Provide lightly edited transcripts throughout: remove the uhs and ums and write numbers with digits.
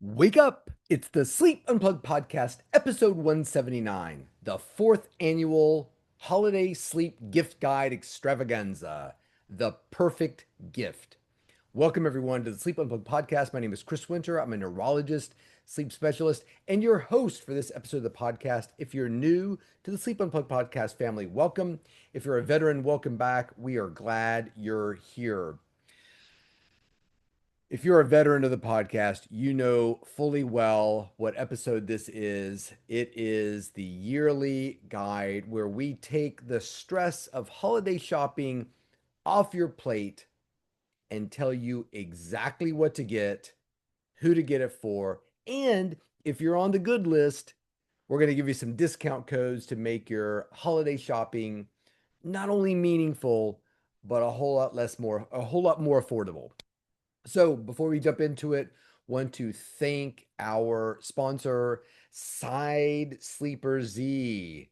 Wake up! It's the Sleep Unplugged podcast, episode 179, the fourth annual holiday sleep gift guide extravaganza, the perfect gift. Welcome, everyone, to the Sleep Unplugged podcast. My name is Chris Winter. I'm a neurologist, sleep specialist, and your host for this episode of the podcast. If you're new to the Sleep Unplugged podcast family, welcome. If you're a veteran, welcome back. We are glad you're here. If you're a veteran of the podcast, you know fully well what episode this is. It is the yearly guide where we take the stress of holiday shopping off your plate and tell you exactly what to get, who to get it for, and if you're on the good list, we're going to give you some discount codes to make your holiday shopping not only meaningful, but a whole lot more affordable. So before we jump into it, want to thank our sponsor, SideSleeperZ.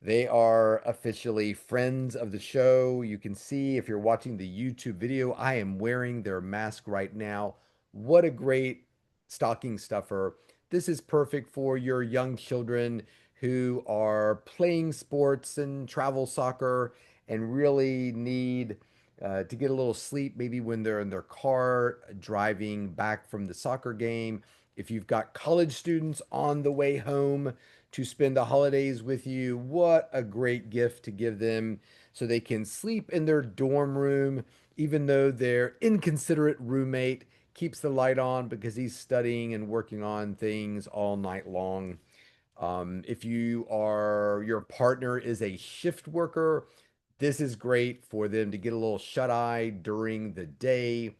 They are officially friends of the show. You can see if you're watching the YouTube video, I am wearing their mask right now. What a great stocking stuffer. This is perfect for your young children who are playing sports and travel soccer and really need to get a little sleep, maybe when they're in their car driving back from the soccer game. If you've got college students on the way home to spend the holidays with you, what a great gift to give them so they can sleep in their dorm room, even though their inconsiderate roommate keeps the light on because he's studying and working on things all night long. If your partner is a shift worker, this is great for them to get a little shut eye during the day.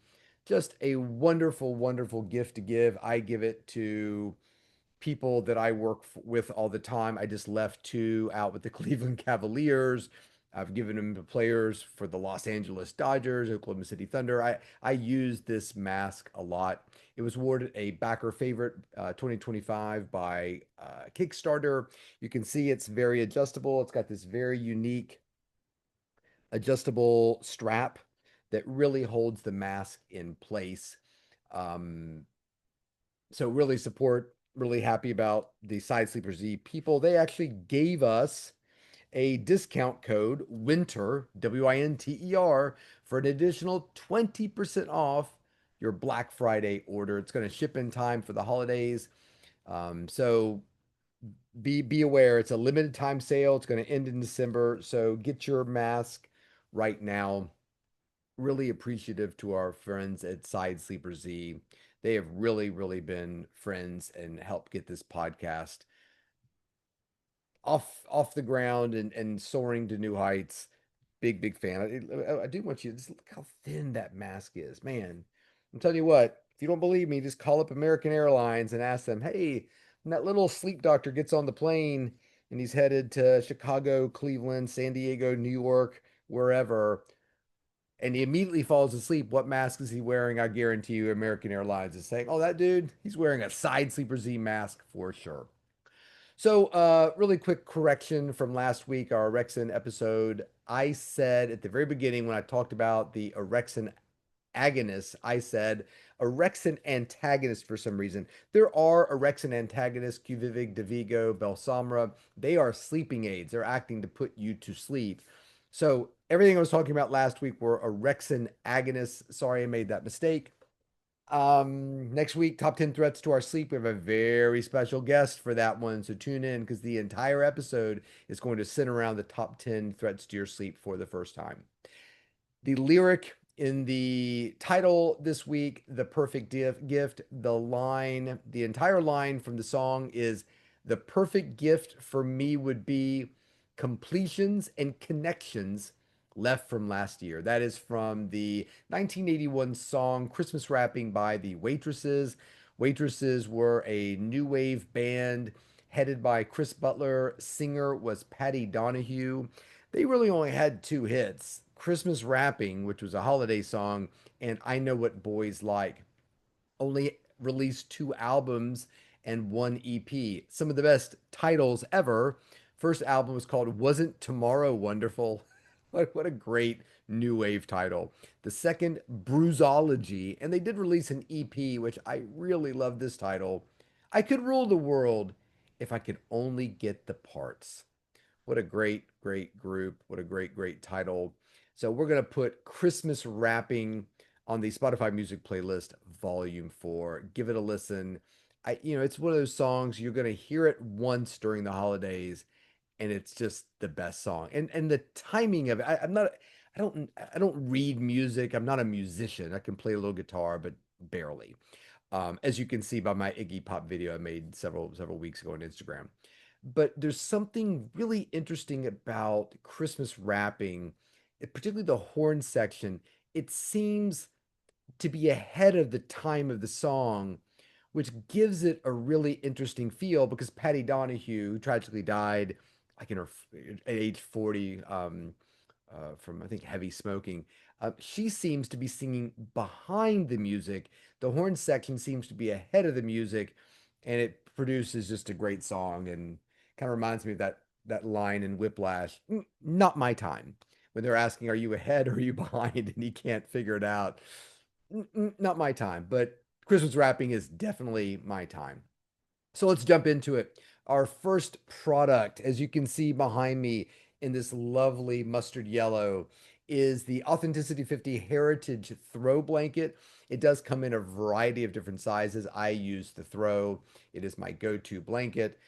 Just a wonderful, wonderful gift to give. I give it to people that I work with all the time. I just left two out with the Cleveland Cavaliers. I've given them to players for the Los Angeles Dodgers, Oklahoma City Thunder. I use this mask a lot. It was awarded a backer favorite 2025 by Kickstarter. You can see it's very adjustable. It's got this very unique adjustable strap that really holds the mask in place. Um, so really happy about the SideSleeperZ people. They actually gave us a discount code winter WINTER for an additional 20% off your Black Friday order. It's going to ship in time for the holidays. So be aware it's a limited time sale. It's going to end in December. So get your mask right now. Really appreciative to our friends at SideSleeperZ. They have really been friends and helped get this podcast off the ground and soaring to new heights. Big fan. I do want you to just look how thin that mask is, man. I'm telling you what. If you don't believe me, just call up American Airlines and ask them, hey, when that little sleep doctor gets on the plane and he's headed to Chicago, Cleveland, San Diego, New York, wherever, and he immediately falls asleep, what mask is he wearing? I guarantee you, American Airlines is saying, oh, that dude, he's wearing a SideSleeperZ mask for sure. So, really quick correction from last week, our Orexin episode. I said at the very beginning when I talked about the Orexin agonist, I said orexin antagonist for some reason. There are orexin antagonists, Qvivig, Davigo, Belsomra. They are sleeping aids. They're acting to put you to sleep. So everything I was talking about last week were orexin agonists. Sorry I made that mistake. Next week, top 10 threats to our sleep. We have a very special guest for that one. So tune in because the entire episode is going to center around the top 10 threats to your sleep for the first time. The lyric in the title this week, The Perfect Gift, the entire line from the song is the perfect gift for me would be completions and connections left from last year. That is from the 1981 song Christmas Wrapping by the Waitresses. Waitresses were a new wave band headed by Chris Butler. Singer was Patty Donahue. They really only had two hits, Christmas Wrapping, which was a holiday song, and I Know What Boys Like. Only released two albums and one EP. Some of the best titles ever. First album was called Wasn't Tomorrow Wonderful? What a great new wave title. The second, Bruisology, and they did release an EP, which I really love this title. I could rule the world if I could only get the parts. What a great, great group. What a great, great title. So we're going to put Christmas Wrapping on the Spotify music playlist, volume 4. Give it a listen. It's one of those songs you're going to hear it once during the holidays and it's just the best song. And the timing of it, I don't read music. I'm not a musician. I can play a little guitar, but barely. As you can see by my Iggy Pop video I made several weeks ago on Instagram. But there's something really interesting about Christmas wrapping, particularly the horn section. It seems to be ahead of the time of the song, which gives it a really interesting feel because Patty Donahue, who tragically died like at age 40 from I think heavy smoking. She seems to be singing behind the music. The horn section seems to be ahead of the music, and it produces just a great song and kind of reminds me of that line in Whiplash. Not my time. When they're asking, "Are you ahead or are you behind?" and he can't figure it out. Not my time. But Christmas wrapping is definitely my time. So let's jump into it. Our first product, as you can see behind me in this lovely mustard yellow, is the Authenticity 50 Heritage Throw Blanket. It does come in a variety of different sizes. I use the throw, it is my go to blanket.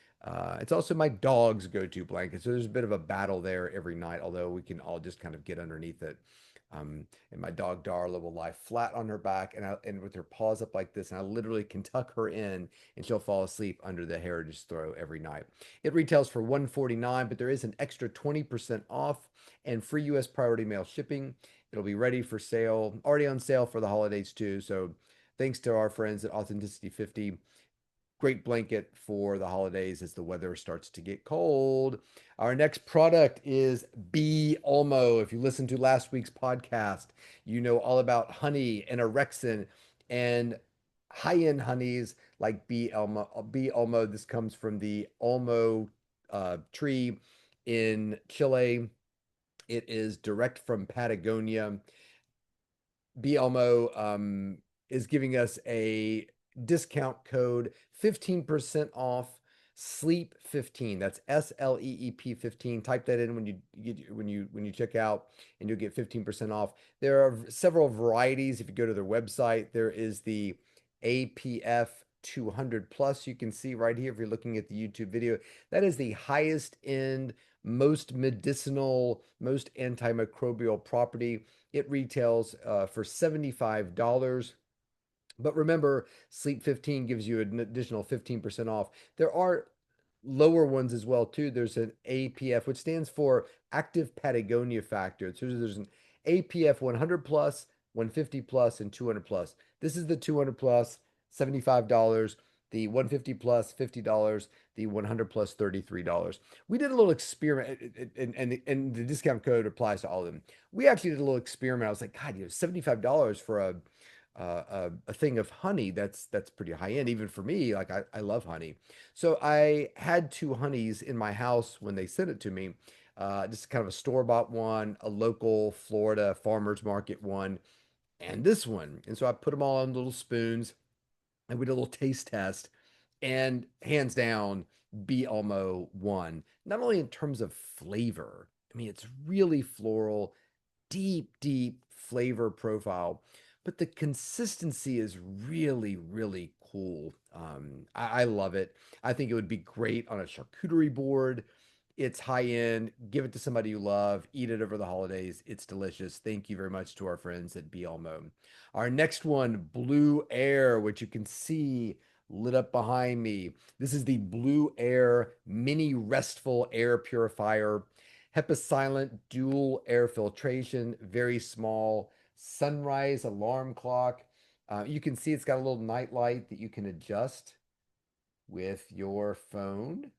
It's also my dog's go to blanket. So there's a bit of a battle there every night, although we can all just kind of get underneath it. And my dog Darla will lie flat on her back and with her paws up like this, and I literally can tuck her in and she'll fall asleep under the Heritage Throw every night. It retails for $149, but there is an extra 20% off and free US priority mail shipping. It'll be ready for sale, already on sale for the holidays too. So thanks to our friends at Authenticity 50. Great blanket for the holidays as the weather starts to get cold. Our next product is Bee Ulmo. If you listened to last week's podcast, you know all about honey and orexin and high-end honeys like Bee Ulmo. Bee Ulmo. This comes from the Ulmo tree in Chile. It is direct from Patagonia. BLMO is giving us a discount code 15% off sleep 15. That's SLEEP 15. Type that in when you check out and you'll get 15% off. There are several varieties. If you go to their website, there is the APF 200 plus. You can see right here if you're looking at the YouTube video. That is the highest end, most medicinal, most antimicrobial property. It retails for $75. But remember, Sleep 15 gives you an additional 15% off. There are lower ones as well too. There's an APF, which stands for Active Patagonia Factor. So there's an APF 100 plus, 150 plus, and 200 plus. This is the 200 plus, $75. The 150 plus, $50. The 100 plus, $33. We did a little experiment, and the discount code applies to all of them. We actually did a little experiment. I was like, God, $75 for a thing of honey. That's pretty high end, even for me. Like I love honey. So I had two honeys in my house when they sent it to me. Just kind of a store-bought one, a local Florida farmers market one, and this one. And so I put them all on little spoons and we did a little taste test. And hands down, Be Almo won. Not only in terms of flavor, I mean, it's really floral, deep, deep flavor profile, but the consistency is really, really cool. I love it. I think it would be great on a charcuterie board. It's high end. Give it to somebody you love. Eat it over the holidays. It's delicious. Thank you very much to our friends at BLMO. Our next one, BlueAir, which you can see lit up behind me. This is the BlueAir MiniRestful air purifier. HEPA silent dual air filtration, very small sunrise alarm clock. You can see it's got a little night light that you can adjust with your phone.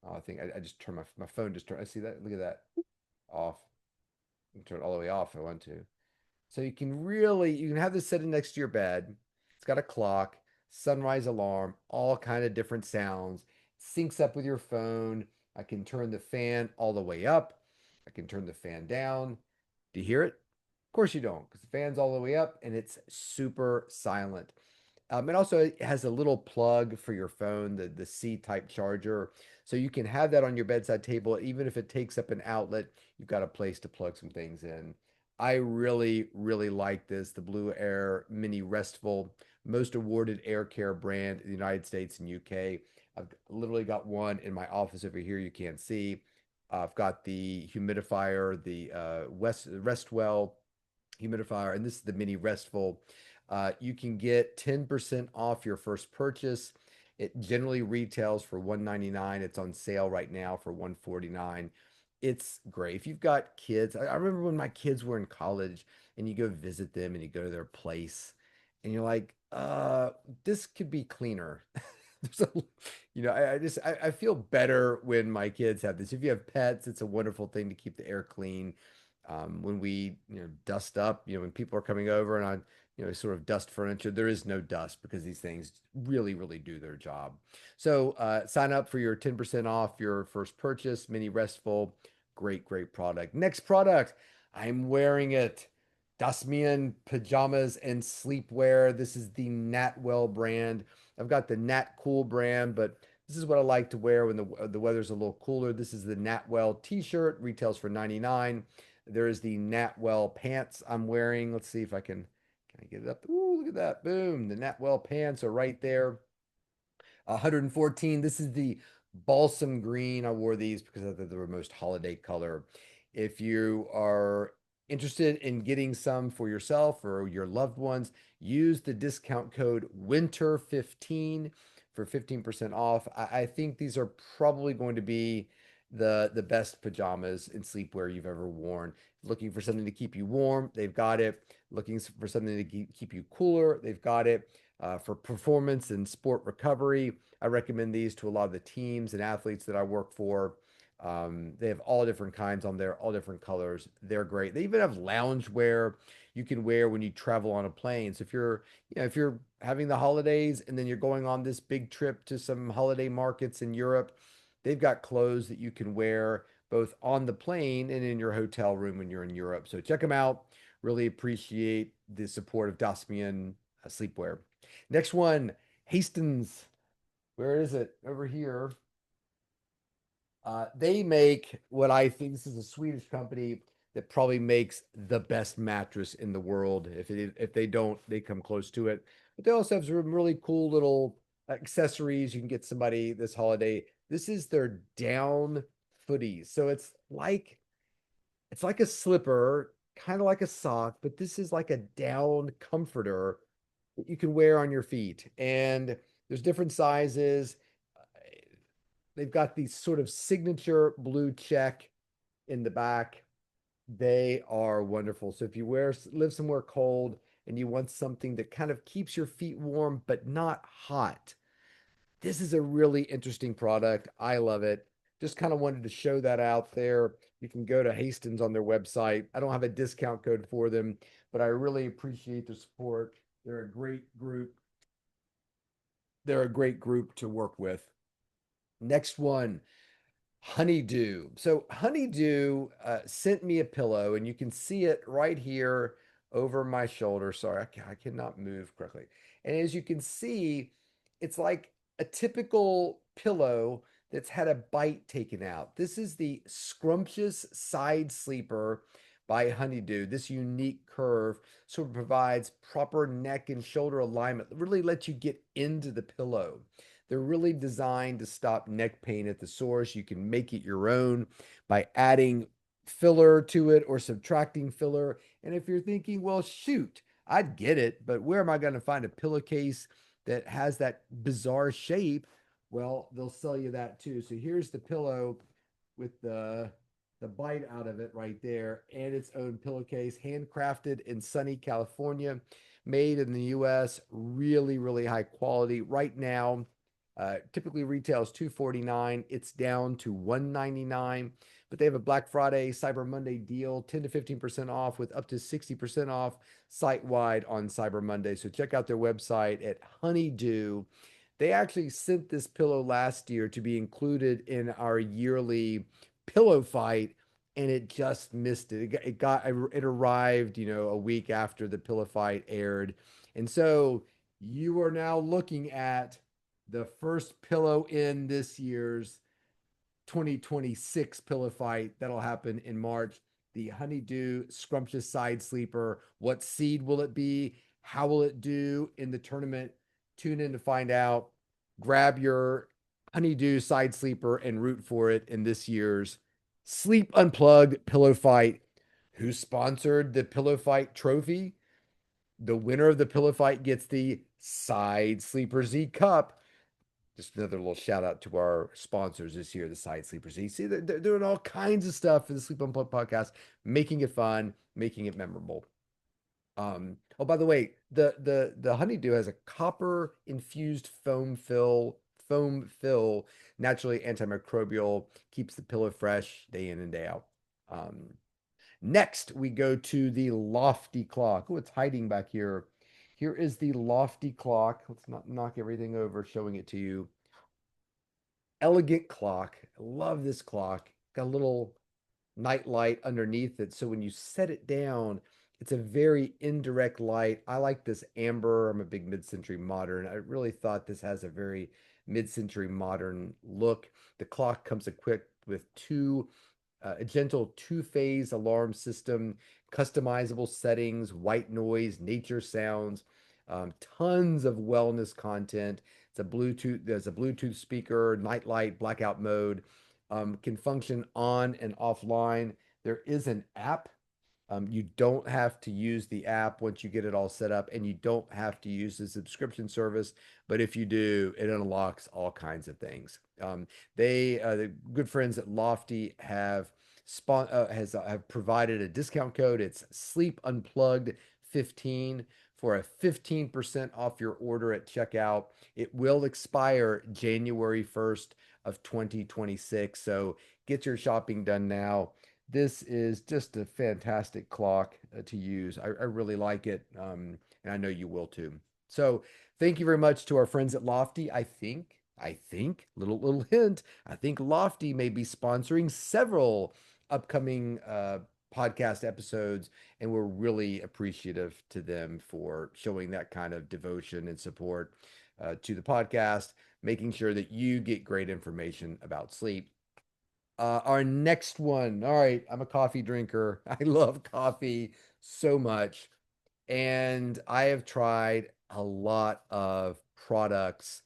Oh, I think I just turned my phone just turned. I see that. Look at that. Off. You can turn it all the way off if I want to. So you can have this sitting next to your bed. It's got a clock, sunrise alarm, all kind of different sounds. Syncs up with your phone. I can turn the fan all the way up. I can turn the fan down. Do you hear it? Of course you don't, because the fan's all the way up and it's super silent. It also has a little plug for your phone, the C-type charger. So you can have that on your bedside table. Even if it takes up an outlet, you've got a place to plug some things in. I really, really like this, the BlueAir MiniRestful, most awarded air care brand in the United States and UK. I've literally got one in my office over here you can't see. I've got the humidifier, the Restwell humidifier, and this is the MiniRestful. You can get 10% off your first purchase. It generally retails for $199. It's on sale right now for $149. It's great. If you've got kids, I remember when my kids were in college and you go visit them and you go to their place and you're like, this could be cleaner. There's a, I feel better when my kids have this. If you have pets, it's a wonderful thing to keep the air clean. When we, dust up, when people are coming over and I, sort of dust furniture, there is no dust because these things really, really do their job. So sign up for your 10% off your first purchase. MiniRestful, great, great product. Next product, I'm wearing it. Dagsmejan pajamas and sleepwear. This is the Natwell brand. I've got the Nat Cool brand, but this is what I like to wear when the weather's a little cooler. This is the Natwell t-shirt, retails for 99. There is the Natwell pants I'm wearing. Let's see if can I get it up? Ooh, look at that. Boom. The Natwell pants are right there. 114. This is the balsam green. I wore these because I thought they were most holiday color. If you are interested in getting some for yourself or your loved ones, use the discount code winter15 for 15% off. I think these are probably going to be the best pajamas and sleepwear you've ever worn. Looking for something to keep you warm, they've got it. Looking for something to keep you cooler, they've got it. For performance and sport recovery, I recommend these to a lot of the teams and athletes that I work for. They have all different kinds on there, all different colors. They're great. They even have lounge wear you can wear when you travel on a plane. So if you're having the holidays and then you're going on this big trip to some holiday markets in Europe, they've got clothes that you can wear both on the plane and in your hotel room when you're in Europe. So check them out. Really appreciate the support of Dagsmejan Sleepwear. Next one, Hästens. Where is it? Over here. They make what I think this is a Swedish company that probably makes the best mattress in the world. If they don't, they come close to it. But they also have some really cool little accessories you can get somebody this holiday. This is their down footies. So it's like a slipper, kind of like a sock, but this is like a down comforter that you can wear on your feet. And there's different sizes. They've got these sort of signature blue check in the back. They are wonderful. So if you live somewhere cold and you want something that kind of keeps your feet warm but not hot, this is a really interesting product. I love it. Just kind of wanted to show that out there. You can go to Hästens on their website. I don't have a discount code for them, but I really appreciate the support. They're a great group. They're a great group to work with. Next one, Honeydew. So Honeydew sent me a pillow, and you can see it right here over my shoulder. Sorry, I cannot move correctly. And as you can see, it's like a typical pillow that's had a bite taken out. This is the Scrumptious Side Sleeper by Honeydew. This unique curve sort of provides proper neck and shoulder alignment, really lets you get into the pillow. They're really designed to stop neck pain at the source. You can make it your own by adding filler to it or subtracting filler. And if you're thinking, well, shoot, I'd get it, but where am I going to find a pillowcase that has that bizarre shape? Well, they'll sell you that too. So here's the pillow with the bite out of it right there and its own pillowcase, handcrafted in sunny California, made in the US, really, really high quality. Right now, typically retails $249. It's down to $199, but they have a Black Friday, Cyber Monday deal, 10 to 15% off with up to 60% off site wide on Cyber Monday. So check out their website at Honeydew. They actually sent this pillow last year to be included in our yearly pillow fight and it just missed it. It arrived, a week after the pillow fight aired. And so you are now looking at the first pillow in this year's 2026 pillow fight that'll happen in March. The Honeydew Scrumptious Side Sleeper. What seed will it be? How will it do in the tournament? Tune in to find out. Grab your Honeydew Side Sleeper and root for it in this year's Sleep Unplugged pillow fight. Who sponsored the pillow fight trophy? The winner of the pillow fight gets the SideSleeperZ Cup. Just another little shout out to our sponsors this year, the SideSleeperZ. See, they're doing all kinds of stuff for the Sleep Unplugged podcast, making it fun, making it memorable. Oh, by the way, the Honeydew has a copper infused foam fill, naturally antimicrobial, keeps the pillow fresh day in and day out. Um, Next, we go to the Loftie clock. Oh, it's hiding back here. Here is the Loftie clock. Let's not knock everything over, showing it to you. Elegant clock. I love this clock. Got a little night light underneath it. So when you set it down, it's a very indirect light. I like this amber. I'm a big mid-century modern. I really thought this has a very mid-century modern look. The clock comes equipped with a gentle two-phase alarm system, customizable settings, white noise, nature sounds, tons of wellness content. There's a Bluetooth speaker, nightlight, blackout mode, can function on and offline. There is an app. You don't have to use the app once you get it all set up, and you don't have to use the subscription service. But if you do, it unlocks all kinds of things. The good friends at Loftie have provided a discount code. It's Sleep Unplugged 15 for a 15% off your order at checkout. It will expire January 1st of 2026. So get your shopping done now. This is just a fantastic clock to use. I really like it, and I know you will too. So thank you very much to our friends at Loftie. I think, little hint, I think Loftie may be sponsoring several upcoming podcast episodes, and we're really appreciative to them for showing that kind of devotion and support to the podcast, making sure that you get great information about sleep. Our next one. All right, I'm a coffee drinker. I love coffee so much. And I have tried a lot of products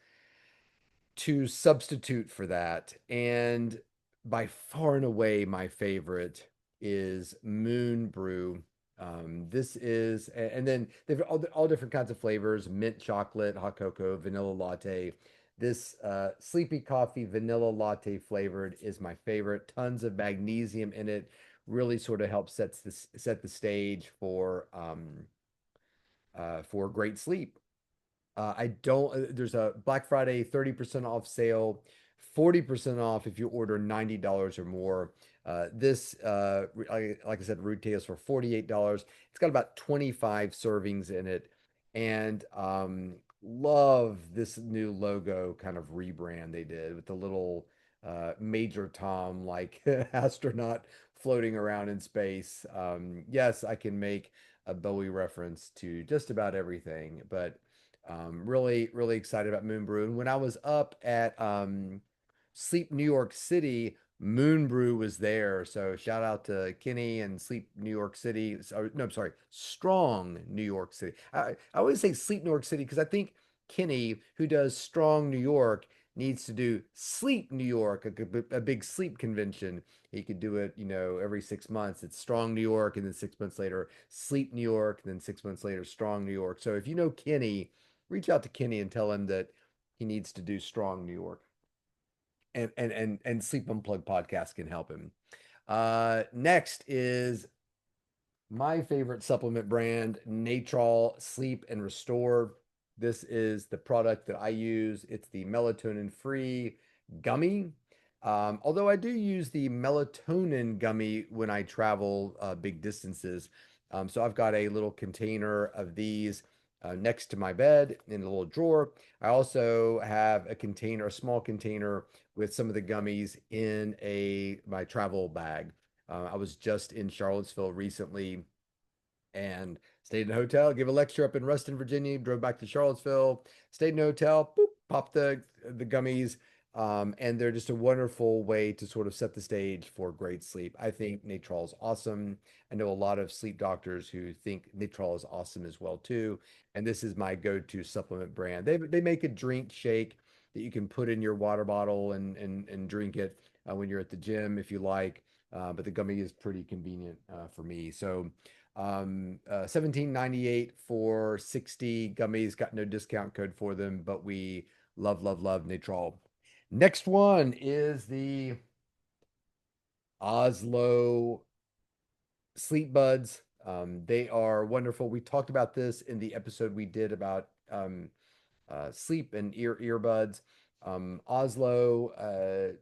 to substitute for that. And by far and away, my favorite is Moonbrew. And then they've all different kinds of flavors: mint chocolate, hot cocoa, vanilla latte. This sleepy coffee vanilla latte flavored is my favorite. Tons of magnesium in it. Really sort of helps set the stage for great sleep. I don't, there's a Black Friday 30% off sale, 40% off if you order $90 or more. Like I said, retails for $48. It's got about 25 servings in it. And love this new logo kind of rebrand they did with the little Major Tom like astronaut floating around in space. Yes, I can make a Bowie reference to just about everything, but really, really excited about Moonbrew. And when I was up at Sleep New York City, Moonbrew was there. So shout out to Kenny and Sleep New York City. No, I'm sorry, Strong New York City. I always say Sleep New York City because I think Kenny, who does Strong New York, needs to do Sleep New York, a big sleep convention. He could do it, every 6 months. It's Strong New York, and then 6 months later, Sleep New York, and then 6 months later, Strong New York. So if you know Kenny, reach out to Kenny and tell him that he needs to do Strong New York. And Sleep Unplugged podcast can help him. Next is my favorite supplement brand, Natrol Sleep and Restore. This is the product that I use. It's the melatonin free gummy. Although I do use the melatonin gummy when I travel big distances. So I've got a little container of these next to my bed in a little drawer. I also have a small container with some of the gummies in my travel bag. I was just in Charlottesville recently and stayed in a hotel, gave a lecture up in Ruston, Virginia, drove back to Charlottesville, stayed in a hotel, boop, popped the gummies. And they're just a wonderful way to sort of set the stage for great sleep. I think Natrol is awesome. I know a lot of sleep doctors who think Natrol is awesome as well too. And this is my go-to supplement brand. They make a drink shake that you can put in your water bottle and drink it when you're at the gym if you like. But the gummy is pretty convenient for me. So 17.98 for 60 gummies. Got no discount code for them, but we love Natrol. Next one is the Ozlo Sleep Buds. They are wonderful. We talked about this in the episode we did about sleep and earbuds. Ozlo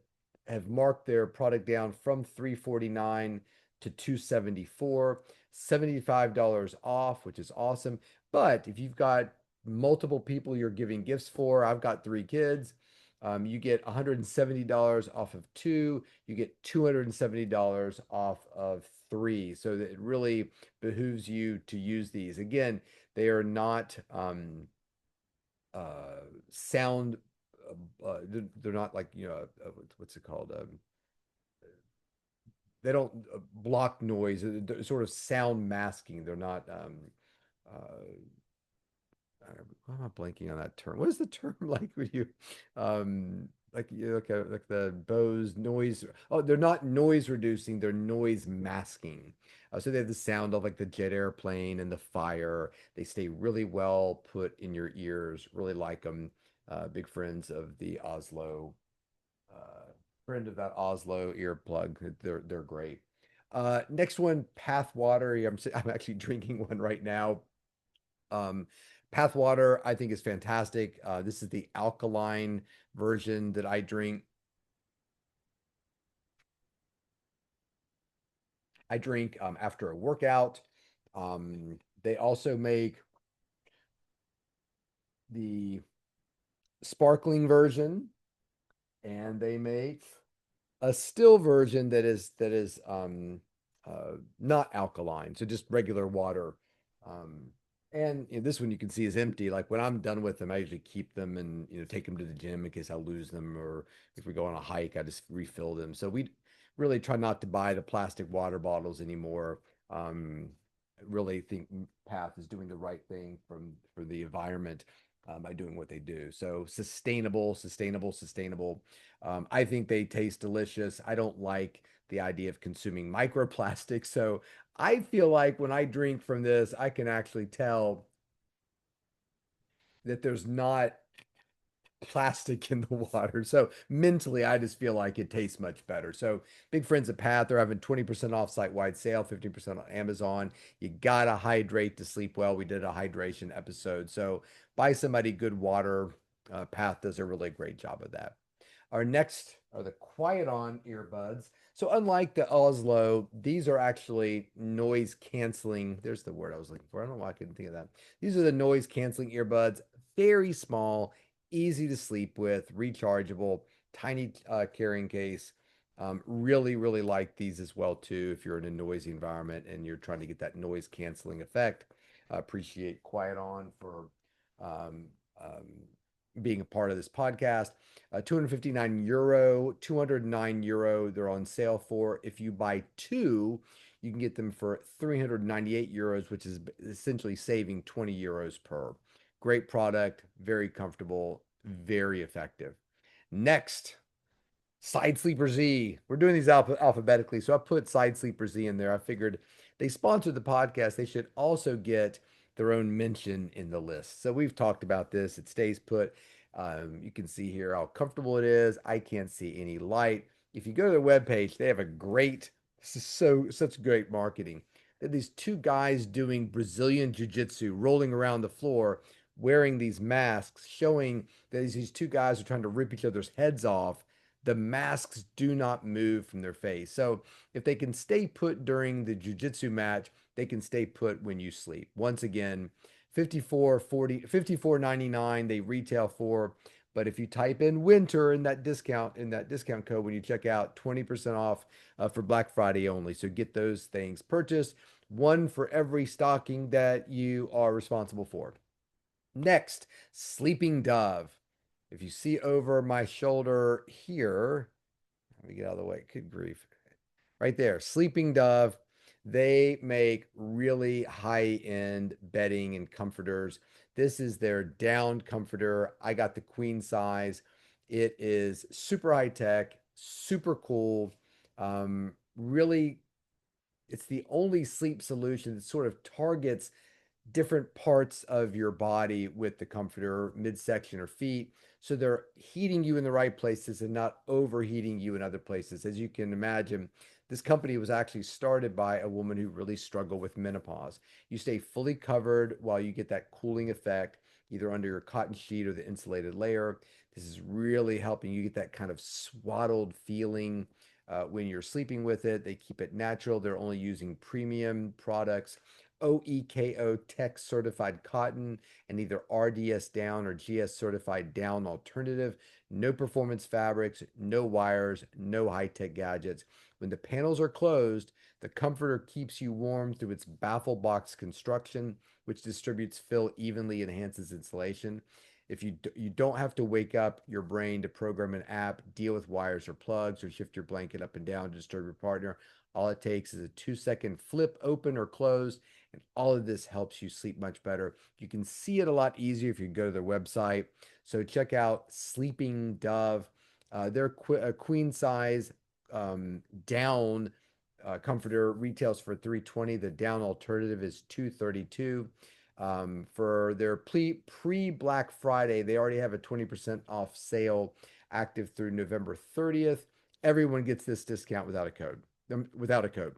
have marked their product down from 349 to 274, $75 off, which is awesome. But if you've got multiple people you're giving gifts for, I've got three kids. You get $170 off of two. You get $270 off of three. So that it really behooves you to use these. Again, they are not sound. They're not like what's it called? They don't block noise. They're sort of sound masking. They're not. Why am I blanking on that term? What is the term like when you, like you look at like the Bose noise? Oh, they're not noise reducing. They're noise masking. So they have the sound of like the jet airplane and the fire. They stay really well put in your ears. Really like them. Big friends of the Ozlo. Friend of that Ozlo earplug. They're great. Next one, Path Water. I'm actually drinking one right now. Um, Path Water, I think, is fantastic. This is the alkaline version that I drink. I drink after a workout. They also make the sparkling version, and they make a still version that is not alkaline, so just regular water. Um, and this one you can see is empty. Like when I'm done with them, I usually keep them and take them to the gym in case I lose them, or if we go on a hike, I just refill them. So we really try not to buy the plastic water bottles anymore. I really think Path is doing the right thing for the environment by doing what they do. So sustainable. I think they taste delicious. I don't like the idea of consuming microplastics. So I feel like when I drink from this, I can actually tell that there's not plastic in the water. So mentally, I just feel like it tastes much better. So big friends of Pat, they're having 20% off site-wide sale, 15% on Amazon. You gotta hydrate to sleep well. We did a hydration episode. So buy somebody good water. Path does a really great job of that. Our next are the QuietOn earbuds. So unlike the Ozlo, these are actually noise canceling. There's the word I was looking for. I don't know why I couldn't think of that. These are the noise canceling earbuds. Very small, easy to sleep with, rechargeable, tiny carrying case. Really like these as well too. If you're in a noisy environment and you're trying to get that noise canceling effect, appreciate QuietOn for um, um, being a part of this podcast. 259 euro, 209 euro. They're on sale for. If you buy two, you can get them for 398 euros, which is essentially saving 20 euros per. Great product, very comfortable, very effective. Next, SideSleeperZ. We're doing these alphabetically, so I put SideSleeperZ in there. I figured they sponsored the podcast. They should also get their own mention in the list. So we've talked about this. It stays put. You can see here how comfortable it is. I can't see any light. If you go to their webpage, they have a great, this is such great marketing. They have these two guys doing Brazilian jiu-jitsu, rolling around the floor, wearing these masks, showing that these two guys are trying to rip each other's heads off. The masks do not move from their face. So if they can stay put during the jiu-jitsu match, they can stay put when you sleep. Once again, 54.99 they retail for, But if you type in winter in that discount code when you check out, 20% off for Black Friday only. So get those things purchased, one for every stocking that you are responsible for. Next, Sleeping Dove. If you see over my shoulder here, let me get out of the way. Good grief. Right there, Sleeping Dove. They make really high-end bedding and comforters. This is their down comforter. I got the queen size. It is super high tech, super cool. Really, it's the only sleep solution that sort of targets different parts of your body with the comforter, midsection or feet. So they're heating you in the right places and not overheating you in other places. As you can imagine, this company was actually started by a woman who really struggled with menopause. You stay fully covered while you get that cooling effect, either under your cotton sheet or the insulated layer. This is really helping you get that kind of swaddled feeling when you're sleeping with it. They keep it natural. They're only using premium products, OEKO Tech certified cotton, and either RDS down or GS certified down alternative. No performance fabrics, no wires, no high tech gadgets. When the panels are closed, the comforter keeps you warm through its baffle box construction, which distributes fill evenly and enhances insulation. If you don't have to wake up your brain to program an app, deal with wires or plugs, or shift your blanket up and down to disturb your partner, all it takes is a 2-second flip open or close, and all of this helps you sleep much better. You can see it a lot easier if you go to their website. So check out Sleeping Dove. Their queen size down comforter retails for 320. The down alternative is 232. For their pre Black Friday, they already have a 20% off sale active through November 30th. Everyone gets this discount without a code. Without a code,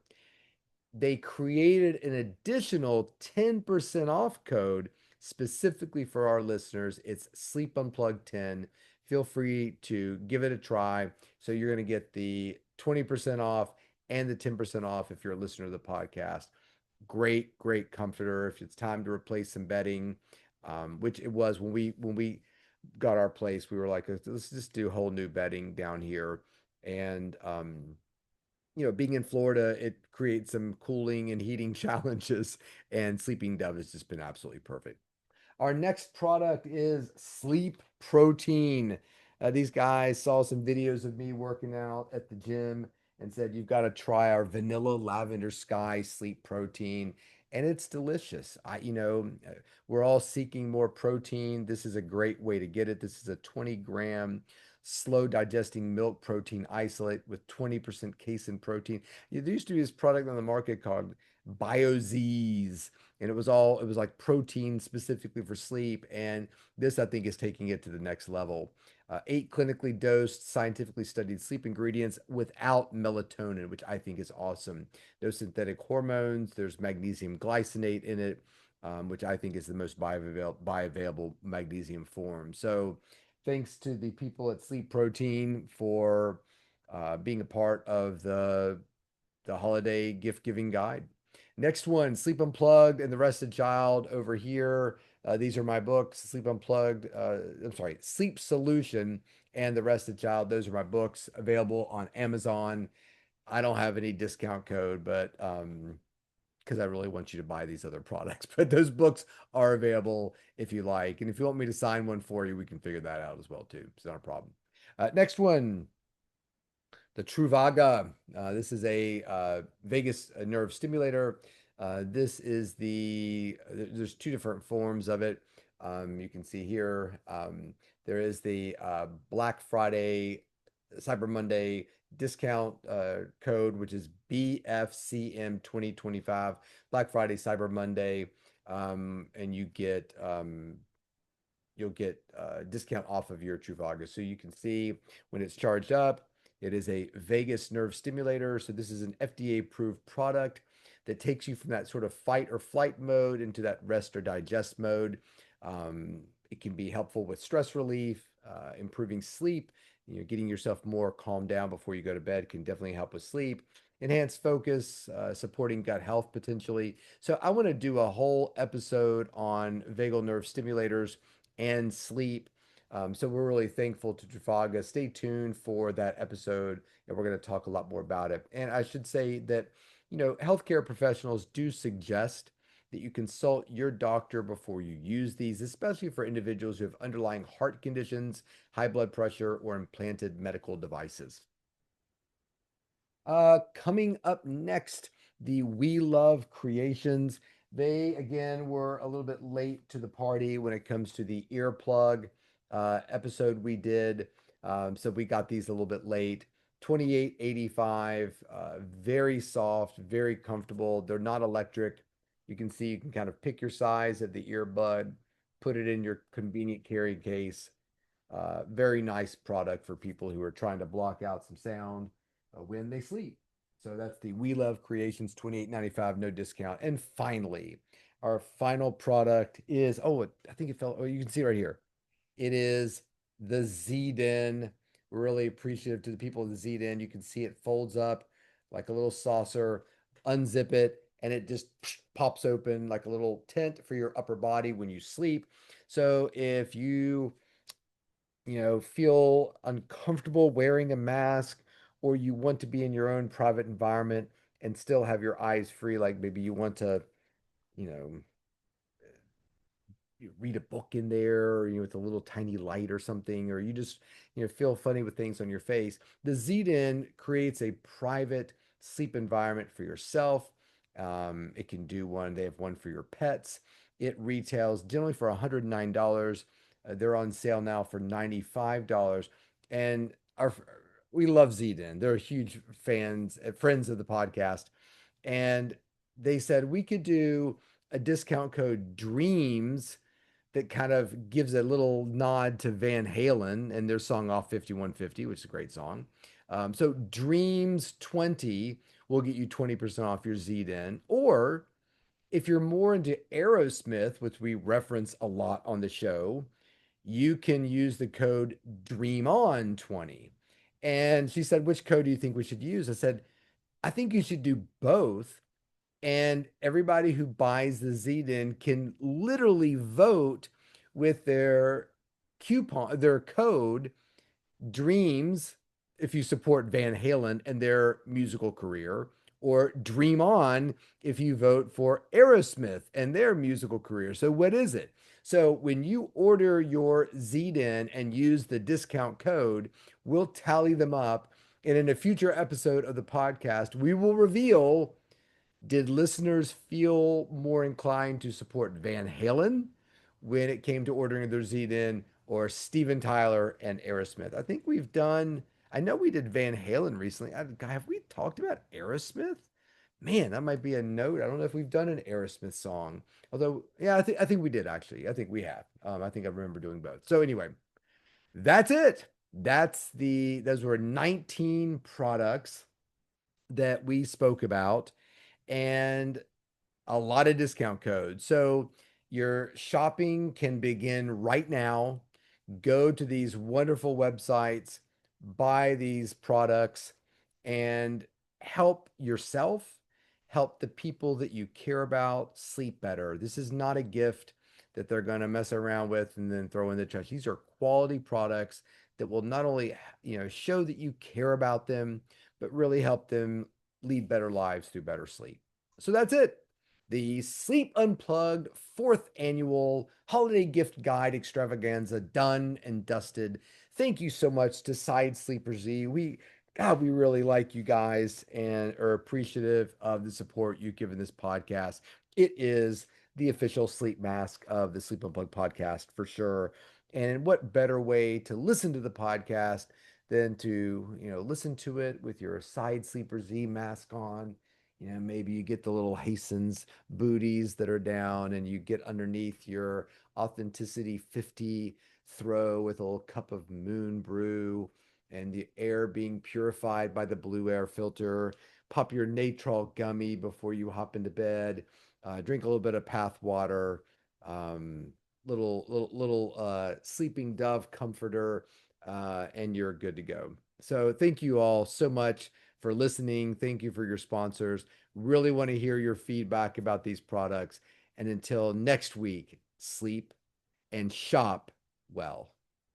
they created an additional 10% off code specifically for our listeners. It's Sleep Unplugged 10. Feel free to give it a try. So you're going to get the 20% off and the 10% off if you're a listener to the podcast. Great, great comforter. If it's time to replace some bedding, which it was when we got our place, we were like, let's just do whole new bedding down here. And being in Florida, it creates some cooling and heating challenges, and Sleeping Dove has just been absolutely perfect. Our next product is Sleep Protein. These guys saw some videos of me working out at the gym and said, you've got to try our vanilla lavender sky sleep protein. And it's delicious. We're all seeking more protein. This is a great way to get it. This is a 20-gram slow digesting milk protein isolate with 20% casein protein. There used to be this product on the market called BioZ's, and it was like protein specifically for sleep. And this, I think, is taking it to the next level. 8 clinically dosed, scientifically studied sleep ingredients without melatonin, which I think is awesome. No synthetic hormones. There's magnesium glycinate in it, which I think is the most bioavailable magnesium form. So, thanks to the people at Sleep Protein for being a part of the holiday gift giving guide. Next one, Sleep Unplugged and the Rested Child over here. These are my books, Sleep Unplugged, I'm sorry, Sleep Solution and the Rested Child. Those are my books available on Amazon. I don't have any discount code, but because I really want you to buy these other products. But those books are available if you like. And if you want me to sign one for you, we can figure that out as well too. It's not a problem. Next one, the Truvaga. This is a vagus nerve stimulator. This is there's 2 different forms of it. You can see here, there is the Black Friday, Cyber Monday discount code, which is BFCM 2025, Black Friday, Cyber Monday. And you'll get discount off of your Truvaga. So you can see when it's charged up, it is a vagus nerve stimulator. So this is an FDA approved product that takes you from that sort of fight or flight mode into that rest or digest mode. It can be helpful with stress relief, improving sleep. Getting yourself more calmed down before you go to bed can definitely help with sleep. Enhance focus, supporting gut health potentially. So I want to do a whole episode on vagal nerve stimulators and sleep. So we're really thankful to Truvaga. Stay tuned for that episode, and we're going to talk a lot more about it. And I should say that, healthcare professionals do suggest that you consult your doctor before you use these, especially for individuals who have underlying heart conditions, high blood pressure, or implanted medical devices. Coming up next, the WeLove Creations. They again were a little bit late to the party when it comes to the earplug episode we did. So we got these a little bit late. 28.85, very soft, very comfortable. They're not electric. You can see you can kind of pick your size of the earbud, put it in your convenient carry case. Very nice product for people who are trying to block out some sound when they sleep. So that's the WeLove Creations 28.95, no discount. And finally, our final product is, I think it fell. Oh, you can see right here. It is the Zden. We're really appreciative to the people of the Zden. You can see it folds up like a little saucer, unzip it, and it just pops open like a little tent for your upper body when you sleep. So if you feel uncomfortable wearing a mask, or you want to be in your own private environment and still have your eyes free, like maybe you want to, you know, you read a book in there, or, with a little tiny light or something, or you just, feel funny with things on your face. The Zden creates a private sleep environment for yourself. It can do one, they have one for your pets. It retails generally for $109. They're on sale now for $95. And we love Zden. They're huge fans, friends of the podcast. And they said we could do a discount code DREAMS that kind of gives a little nod to Van Halen and their song Off 5150, which is a great song. So Dreams 20 will get you 20% off your Zden. Or if you're more into Aerosmith, which we reference a lot on the show, you can use the code Dream On 20. And she said, which code do you think we should use? I said, I think you should do both, and everybody who buys the Zden can literally vote with their code Dreams if you support Van Halen and their musical career, or Dream On if you vote for Aerosmith and their musical career. So what is it? So when you order your Zden and use the discount code, we'll tally them up. And in a future episode of the podcast, we will reveal, did listeners feel more inclined to support Van Halen when it came to ordering their Zden, or Steven Tyler and Aerosmith? I think we've done, I know we did Van Halen recently. Have we talked about Aerosmith? Man, that might be a note. I don't know if we've done an Aerosmith song. Although, yeah, I think we did actually. I think we have. I think I remember doing both. So anyway, that's it. Those were 19 products that we spoke about, and a lot of discount codes. So your shopping can begin right now. Go to these wonderful websites, buy these products, and help yourself, help the people that you care about sleep better. This is not a gift that they're going to mess around with and then throw in the trash. These are quality products that will not only, show that you care about them, but really help them lead better lives through better sleep. So that's it. The Sleep Unplugged fourth annual holiday gift guide extravaganza done and dusted. Thank you so much to SideSleeperZ. We really like you guys and are appreciative of the support you've given this podcast. It is the official sleep mask of the Sleep Unplugged podcast for sure. And what better way to listen to the podcast than to, listen to it with your SideSleeperZ mask on? Maybe you get the little Hästens booties that are down, and you get underneath your Authenticity 50 throw with a little cup of Moonbrew and the air being purified by the BlueAir filter. Pop your Natrol gummy before you hop into bed. Drink a little bit of path water. Um, little sleeping dove comforter, and you're good to go. So thank you all so much for listening. Thank you for your sponsors. Really want to hear your feedback about these products. And until next week, sleep and shop well.